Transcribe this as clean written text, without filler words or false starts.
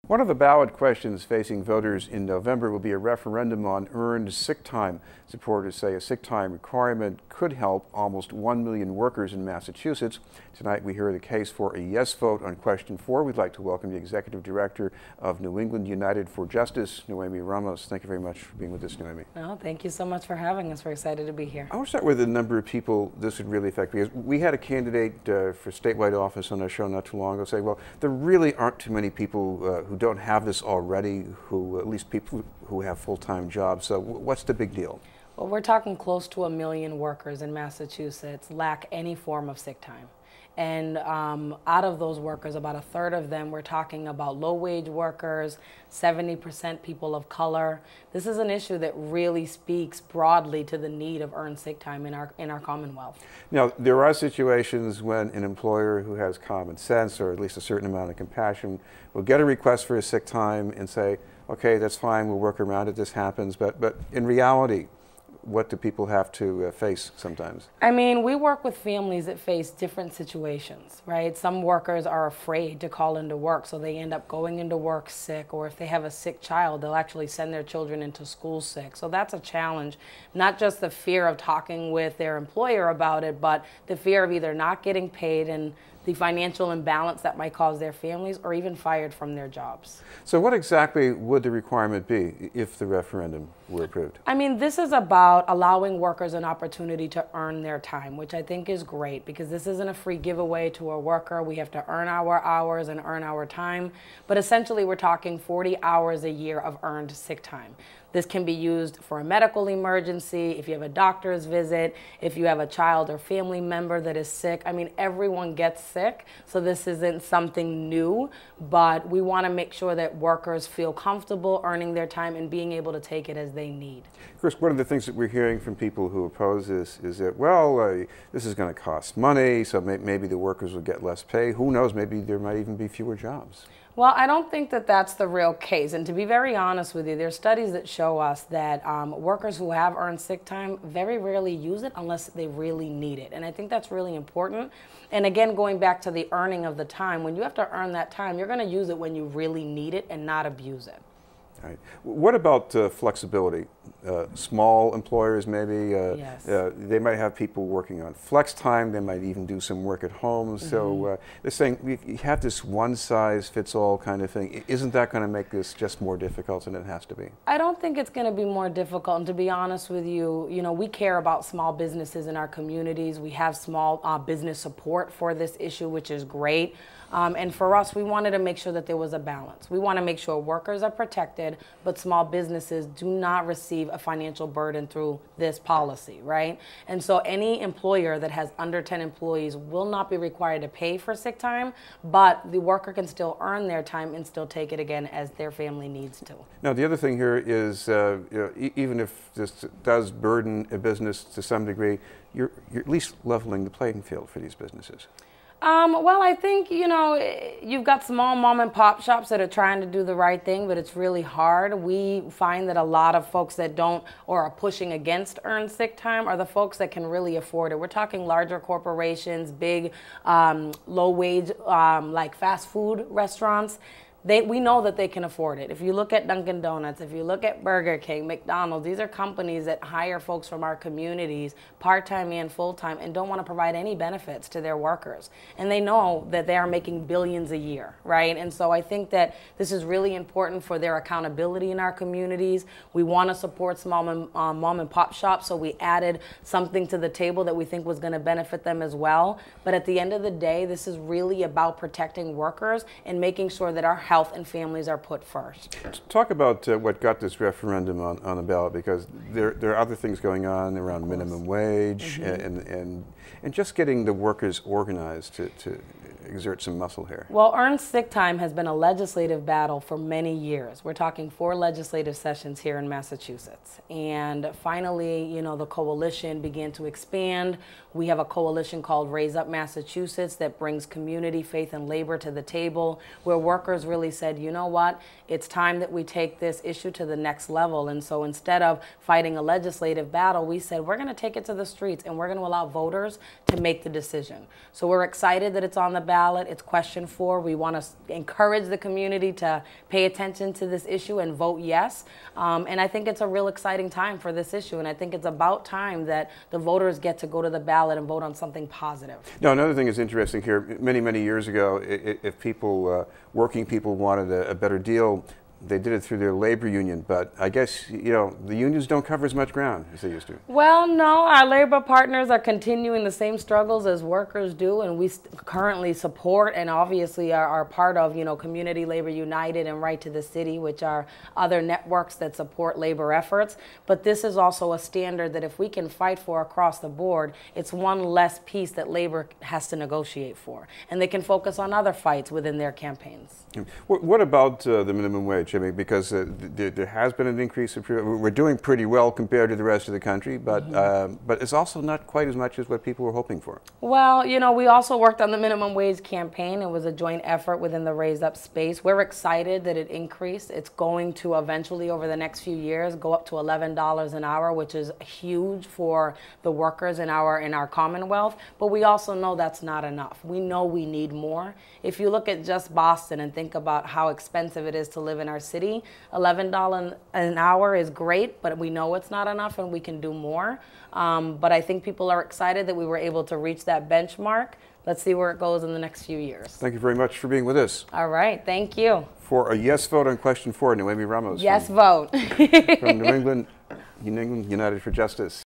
One of the ballot questions facing voters in November will be a referendum on earned sick time. Supporters say a sick time requirement could help almost 1 million workers in Massachusetts. Tonight we hear the case for a yes vote on question 4. We'd like to welcome the Executive Director of New England United for Justice, Noemi Ramos. Thank you very much for being with us, Noemi. No, thank you so much for having us. We're excited to be here. I want to start with the number of people this would really affect, because we had a candidate for statewide office on our show not too long ago say, well, there really aren't too many people who don't have this already, who at least people who have full-time jobs. So what's the big deal? Well, we're talking close to 1 million workers in Massachusetts lack any form of sick time. And out of those workers, about a third of them, we're talking about low-wage workers, 70% people of color. This is an issue that really speaks broadly to the need of earned sick time in our Commonwealth. Now, there are situations when an employer who has common sense, or at least a certain amount of compassion, will get a request for a sick time and say, okay, that's fine, we'll work around it, this happens. But in reality, what do people have to face sometimes? I mean, we work with families that face different situations, right? Some workers are afraid to call into work, so they end up going into work sick, or if they have a sick child, they'll actually send their children into school sick. So that's a challenge, not just the fear of talking with their employer about it, but the fear of either not getting paid and the financial imbalance that might cause their families, or even fired from their jobs. So what exactly would the requirement be if the referendum were approved? I mean, this is about allowing workers an opportunity to earn their time, which I think is great, because this isn't a free giveaway to a worker. We have to earn our hours and earn our time. But essentially, we're talking 40 hours a year of earned sick time. This can be used for a medical emergency, if you have a doctor's visit, if you have a child or family member that is sick. I mean, everyone gets sick, so this isn't something new, but we want to make sure that workers feel comfortable earning their time and being able to take it as they need. Chris, one of the things that we're hearing from people who oppose this is that, well, this is going to cost money, so maybe the workers will get less pay. Who knows, maybe there might even be fewer jobs. Well, I don't think that that's the real case. And to be very honest with you, there's studies that show us that workers who have earned sick time very rarely use it unless they really need it. And I think that's really important. And again, going back to the earning of the time, when you have to earn that time, you're going to use it when you really need it and not abuse it. Right. What about flexibility? Small employers maybe, Yes. They might have people working on flex time, they might even do some work at home. So they're saying you have this one-size-fits-all kind of thing. Isn't that going to make this just more difficult than it has to be? I don't think it's going to be more difficult. And to be honest with you, we care about small businesses in our communities. We have small business support for this issue, which is great. And for us, we wanted to make sure that there was a balance. We want to make sure workers are protected, but small businesses do not receive a financial burden through this policy, right? And so any employer that has under 10 employees will not be required to pay for sick time, but the worker can still earn their time and still take it again as their family needs to. Now, the other thing here is, even if this does burden a business to some degree, you're at least leveling the playing field for these businesses. Well, I think, you've got small mom and pop shops that are trying to do the right thing, but it's really hard. We find that a lot of folks that don't or are pushing against earned sick time are the folks that can really afford it. We're talking larger corporations, big, low wage, like fast food restaurants. We know that they can afford it. If you look at Dunkin' Donuts, if you look at Burger King, McDonald's, these are companies that hire folks from our communities, part-time and full-time, and don't want to provide any benefits to their workers. And they know that they are making billions a year, right? And so I think that this is really important for their accountability in our communities. We want to support small mom and pop shops, so we added something to the table that we think was going to benefit them as well. But at the end of the day, this is really about protecting workers and making sure that our health and families are put first. Talk about what got this referendum on the ballot, because there are other things going on around minimum wage and just getting the workers organized to exert some muscle here. Well, earned sick time has been a legislative battle for many years. We're talking 4 legislative sessions here in Massachusetts. And finally, the coalition began to expand. We have a coalition called Raise Up Massachusetts that brings community, faith, and labor to the table, where workers really said, you know what, it's time that we take this issue to the next level. And so instead of fighting a legislative battle, we said we're going to take it to the streets and we're going to allow voters to make the decision. So we're excited that it's on the ballot. ballot. It's question 4. We want to encourage the community to pay attention to this issue and vote yes. And I think it's a real exciting time for this issue. And I think it's about time that the voters get to go to the ballot and vote on something positive. Now, another thing is interesting here. Many years ago, if people, working people wanted a better deal, they did it through their labor union, but I guess, you know, the unions don't cover as much ground as they used to. Well, no, our labor partners are continuing the same struggles as workers do, and we currently support and obviously are part of, you know, Community Labor United and Right to the City, which are other networks that support labor efforts. But this is also a standard that if we can fight for across the board, it's one less piece that labor has to negotiate for, and they can focus on other fights within their campaigns. What about the minimum wage? I mean, because there has been an increase. We're doing pretty well compared to the rest of the country, but but it's also not quite as much as what people were hoping for. Well, you know, we also worked on the minimum wage campaign. It was a joint effort within the Raise Up space. We're excited that it increased. It's going to eventually, over the next few years, go up to $11 an hour, which is huge for the workers in our Commonwealth. But we also know that's not enough. We know we need more. If you look at just Boston and think about how expensive it is to live in our city, $11 an hour is great, but we know it's not enough and we can do more. But I think people are excited that we were able to reach that benchmark. Let's see where it goes in the next few years. Thank you very much for being with us. All right, thank you. For a yes vote on question 4, Noemi Ramos. Yes vote. From New England United for Justice.